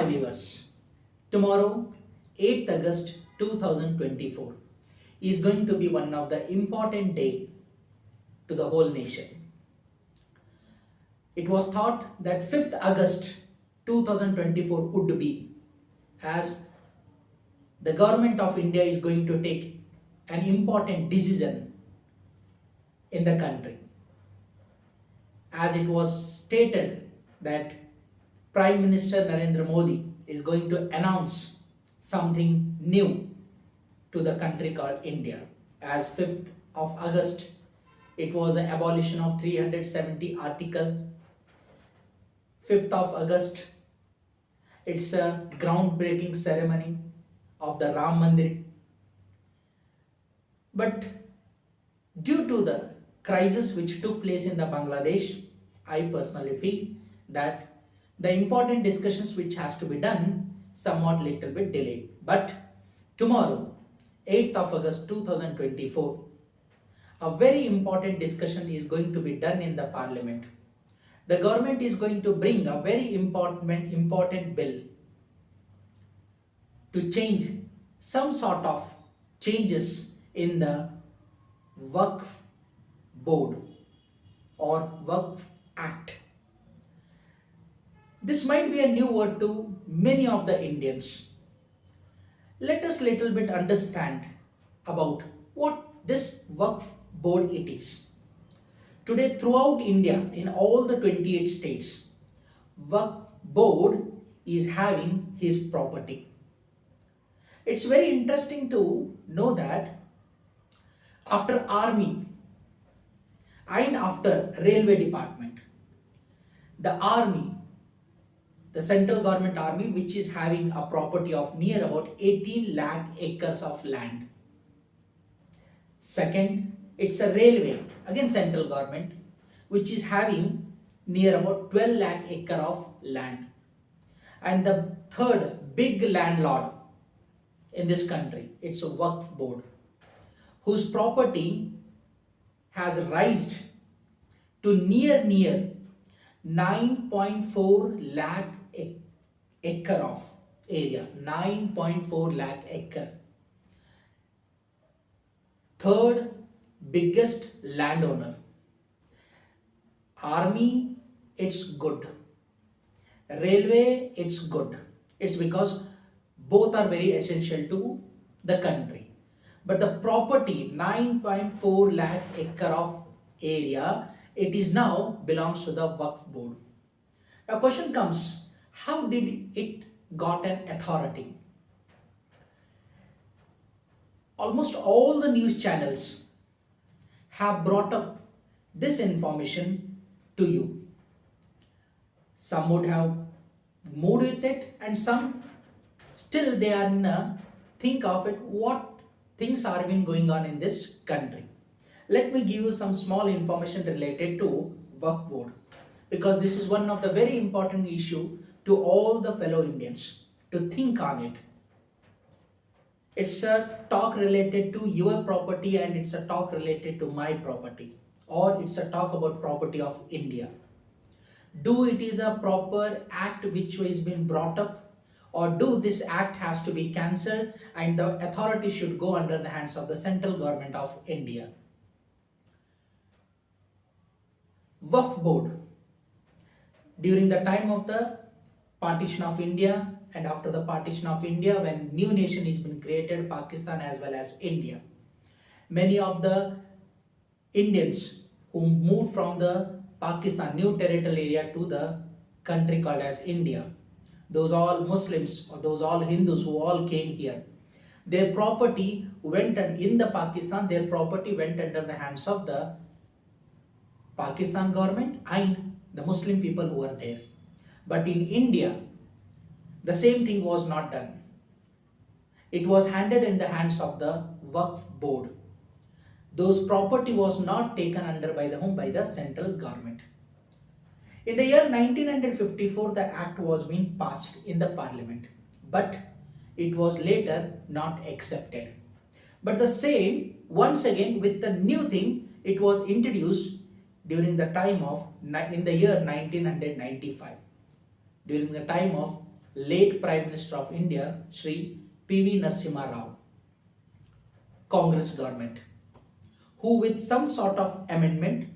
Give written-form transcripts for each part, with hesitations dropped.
my viewers, tomorrow 8th August 2024 is going to be one of the important day to the whole nation. It was thought that 5th August 2024 would be, as the government of India is going to take an important decision in the country. As it was stated that Prime Minister Narendra Modi is going to announce something new to the country called India. As 5th of August, it was an abolition of 370 article. 5th of August, it's a groundbreaking ceremony of the Ram Mandir. But due to the crisis which took place in the Bangladesh, I personally feel that the important discussions which has to be done somewhat little bit delayed. But tomorrow, 8th of August 2024, a very important discussion is going to be done in the parliament. The government is going to bring a very important bill to change some sort of changes in the Waqf board or Waqf Act. This might be a new word to many of the Indians. Let us little bit understand about what this Waqf board it is. Today throughout India, in all the 28 states, Waqf board is having his property. It's very interesting to know that after army and after railway department, the army, the central government army, which is having a property of near about 18 lakh acres of land. Second, it's a railway, again central government, which is having near about 12 lakh acre of land. And the third big landlord in this country, it's a Waqf board, whose property has raised to near 9.4 lakh acre of area. 9.4 lakh acre. Third biggest landowner. Army, it's good. Railway, it's good. It's because both are very essential to the country. But the property, 9.4 lakh acre of area, it is now belongs to the Waqf board. Now question comes, how did it got an authority? Almost all the news channels have brought up this information to you. Some would have moved with it and some still they are in a think of it what things are been going on in this country. Let me give you some small information related to Waqf board, because this is one of the very important issue to all the fellow Indians to think on it. It's a talk related to your property and it's a talk related to my property, or it's a talk about property of India. Do it is a proper act which has been brought up, or do this act has to be cancelled and the authority should go under the hands of the central government of India. Waqf board, during the time of the partition of India and after the partition of India, when new nation is been created, Pakistan as well as India, many of the Indians who moved from the Pakistan new territorial area to the country called as India, those all Muslims or those all Hindus who all came here, their property went in the Pakistan, their property went under the hands of the Pakistan government and the Muslim people who were there. But in India, the same thing was not done. It was handed in the hands of the Waqf board. Those property was not taken under by the central government. In the year 1954, the act was being passed in the parliament, but it was later not accepted. But the same, once again with the new thing, it was introduced in the year 1995, during the time of late Prime Minister of India, Sri P.V. Narasimha Rao, Congress government, who with some sort of amendment,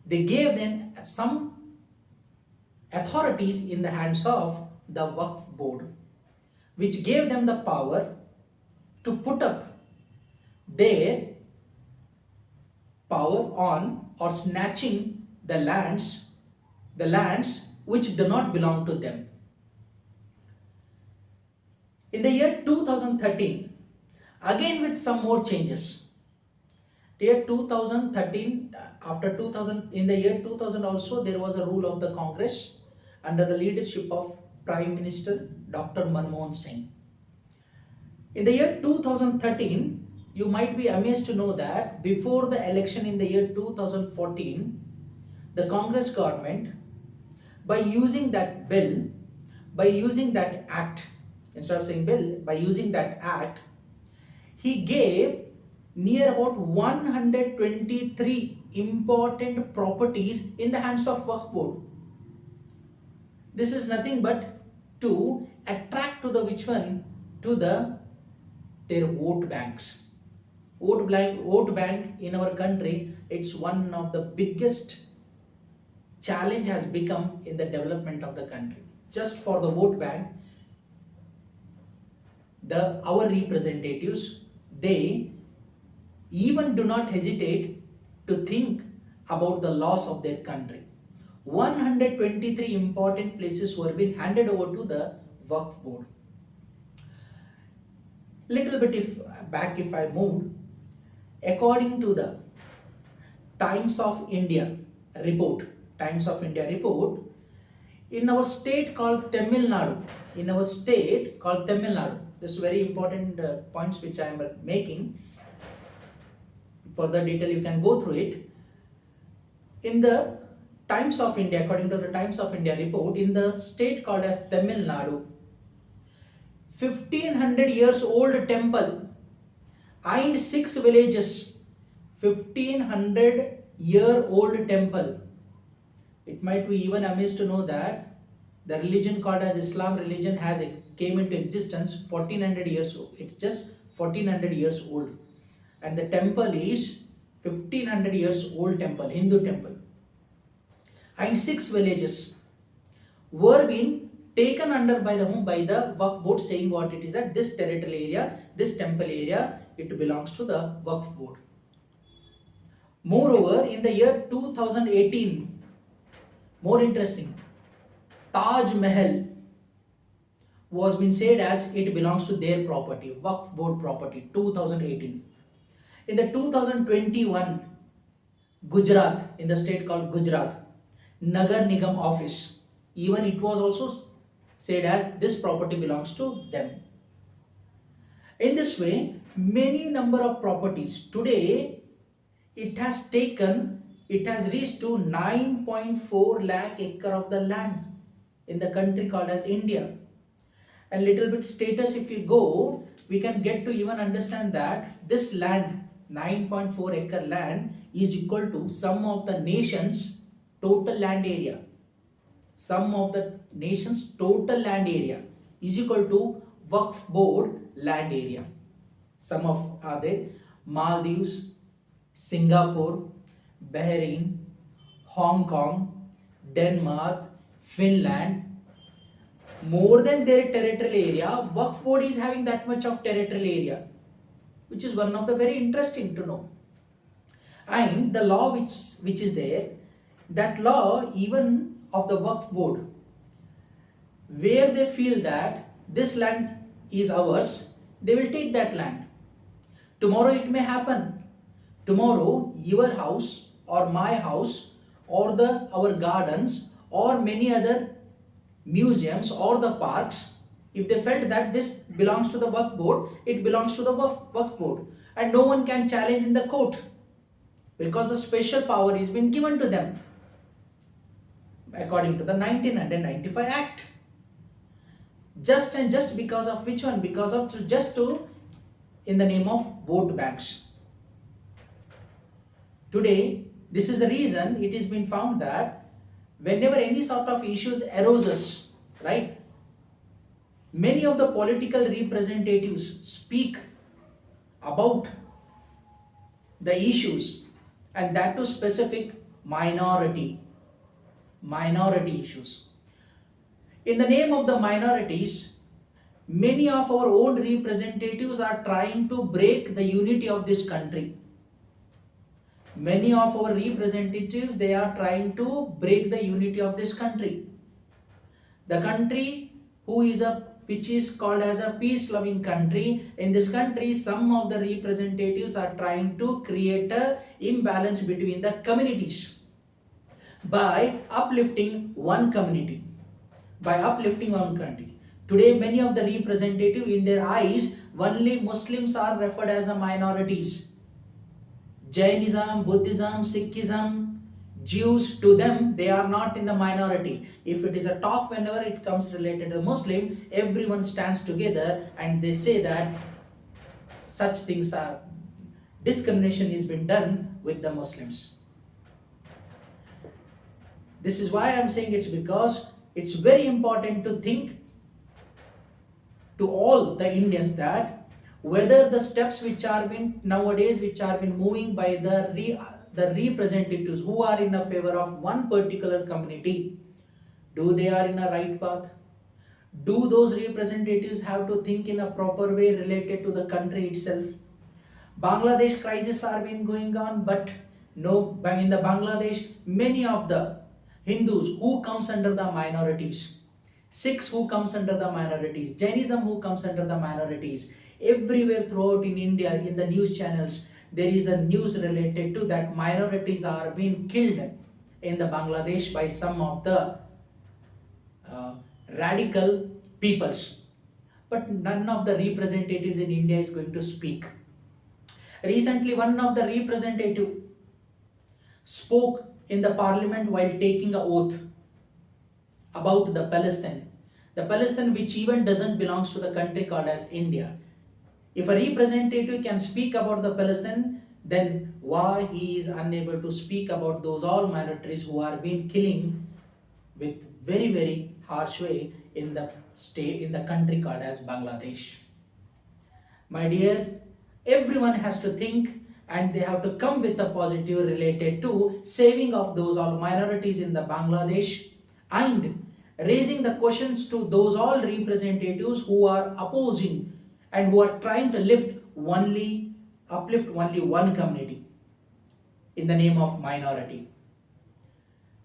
they gave them some authorities in the hands of the Waqf board, which gave them the power to put up their power on or snatching the lands which do not belong to them. In the year 2013, again with some more changes. Year 2013, after 2000, in the year 2000 also there was a rule of the Congress under the leadership of Prime Minister Dr. Manmohan Singh. In the year 2013, you might be amazed to know that before the election in the year 2014, the Congress government, by using that bill, by using that act, instead of saying bill, by using that act, he gave near about 123 important properties in the hands of Waqf board. This is nothing but to attract to the which one? To their vote banks. Vote bank in our country, it's one of the biggest challenge has become in the development of the country. Just for the vote bank, our representatives, they even do not hesitate to think about the loss of their country. 123 important places were being handed over to the Waqf board. Little bit if I move, according to the Times of India report, in our state called Tamil Nadu, this is very important points which I am making. Further detail you can go through it. In the Times of India, according to the Times of India report, in the state called as Tamil Nadu, 1500 years old temple and 6 villages, 1500-year-old temple. It might be even amazed to know that the religion called as Islam religion came into existence 1400 years old. It's just 1400 years old. And the temple is 1500 years old temple, Hindu temple. And 6 villages were being taken under by the Waqf board, saying what it is that this territorial area, this temple area, it belongs to the Waqf board. Moreover, in the year 2018, more interesting, Taj Mahal was been said as it belongs to their property, Waqf board property, 2018. In the 2021, Gujarat, in the state called Gujarat, Nagar Nigam office, even it was also said as this property belongs to them. In this way, many number of properties today, it has reached to 9.4 lakh acre of the land in the country called as India. And little bit status if you go, we can get to even understand that this land, 9.4 acre land, is equal to sum of the nation's total land area. Sum of the nation's total land area is equal to Waqf board land area. Some of are there: Maldives, Singapore, Bahrain, Hong Kong, Denmark, Finland. More than their territorial area, Waqf board is having that much of territorial area, which is one of the very interesting to know. And the law which is there, that law even of the Waqf board, where they feel that this land is ours, they will take that land. Tomorrow it may happen. Tomorrow your house or my house or our gardens or many other museums or the parks, if they felt that this belongs to the Waqf board, it belongs to the Waqf board, and no one can challenge in the court because the special power has been given to them according to the 1995 Act. Just because of which one? Because of in the name of vote banks. Today, this is the reason it has been found that whenever any sort of issues arises, right, Many of the political representatives speak about the issues, and that to specific minority issues. In the name of the minorities, many of our own representatives are trying to break the unity of this country. Many of our representatives, they are trying to break the unity of this country. The country which is called as a peace loving country. In this country, some of the representatives are trying to create a imbalance between the communities by uplifting one community. Today, many of the representatives, in their eyes, only Muslims are referred as a minorities. Jainism, Buddhism, Sikhism, Jews, to them, they are not in the minority. If it is a talk, whenever it comes related to Muslim, everyone stands together and they say that such things are, discrimination is been done with the Muslims. This is why I am saying it's because it's very important to think to all the Indians that whether the steps which are been nowadays, which are been moving by the representatives who are in a favor of one particular community, do they are in a right path? Do those representatives have to think in a proper way related to the country itself? Bangladesh crisis are been going on, but no, in the Bangladesh, many of the Hindus who comes under the minorities, Sikhs who comes under the minorities, Jainism who comes under the minorities, everywhere throughout in India, in the news channels, there is a news related to that minorities are being killed in the Bangladesh by some of the radical peoples. But none of the representatives in India is going to speak. Recently, one of the representative spoke in the parliament while taking an oath about the Palestine. The Palestine which even doesn't belongs to the country called as India. If a representative can speak about the Palestine, then why he is unable to speak about those all minorities who are being killing with very, very harsh way in the state, in the country called as Bangladesh. My dear, everyone has to think and they have to come with a positive related to saving of those all minorities in the Bangladesh and raising the questions to those all representatives who are opposing and who are trying to uplift only one community in the name of minority.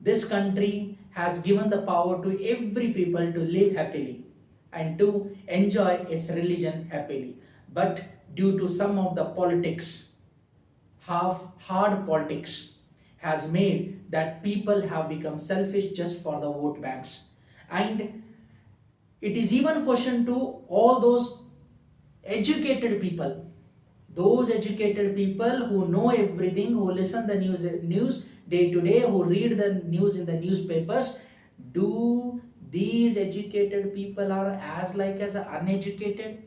This country has given the power to every people to live happily and to enjoy its religion happily. But due to some of the politics, hard politics, has made that people have become selfish just for the vote banks. And it is even question to all those educated people, those educated people who know everything, who listen the news day to day, who read the news in the newspapers. Do these educated people are as like as uneducated?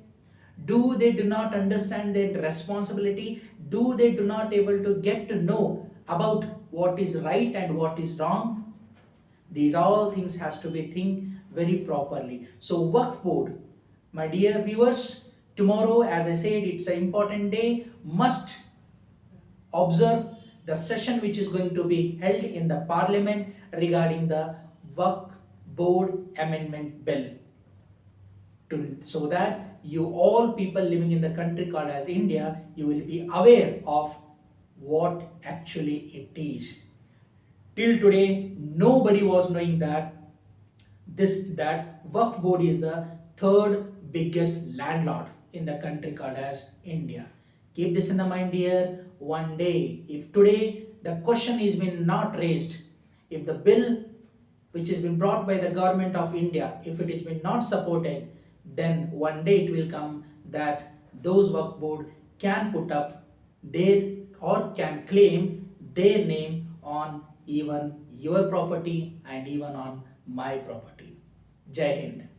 Do they do not understand their responsibility? Do they do not able to get to know about what is right and what is wrong? These all things has to be think very properly. So Waqf board, my dear viewers, tomorrow, as I said, it's an important day. Must observe the session which is going to be held in the parliament regarding the Waqf board amendment bill. So that you all people living in the country called as India, you will be aware of what actually it is. Till today, nobody was knowing that Waqf board is the third biggest landlord in the country called as India. Keep this in the mind, dear. One day, if today the question is been not raised, if the bill which has been brought by the government of India, if it has been not supported, then one day it will come that those Waqf board can put up their or can claim their name on even your property and even on my property. Jai Hind.